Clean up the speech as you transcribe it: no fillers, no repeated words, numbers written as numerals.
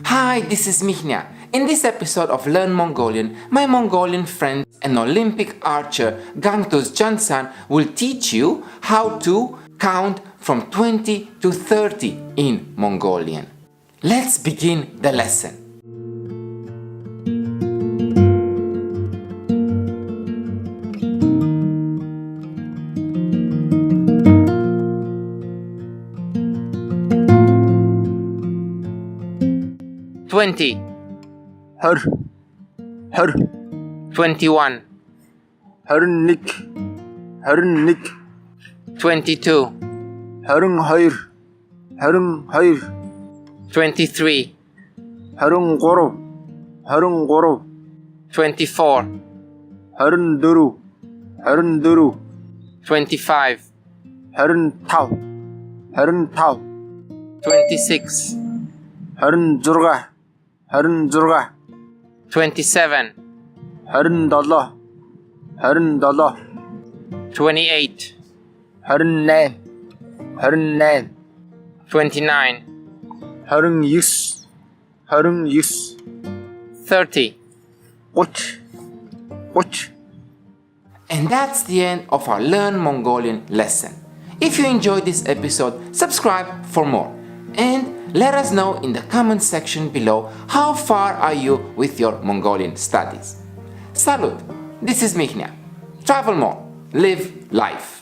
Hi, this is Mihnea. In this episode of Learn Mongolian, my Mongolian friend and Olympic archer Gangtugs Jantsan will teach you how to count from 20 to 30 in Mongolian. Let's begin the lesson. Twenty, Hor, 21, horin, 22, hoyor, 23, guraw, 24, doruw, 25, taw, 26, zurgaa, 27, doloo, 28, naym, 29, guch, 30. guch. And that's the end of our Learn Mongolian lesson. If you enjoyed this episode, subscribe for more. And let us know in the comment section below how far are you with your Mongolian studies. Salut! This is Mihnea. Travel more. Live life.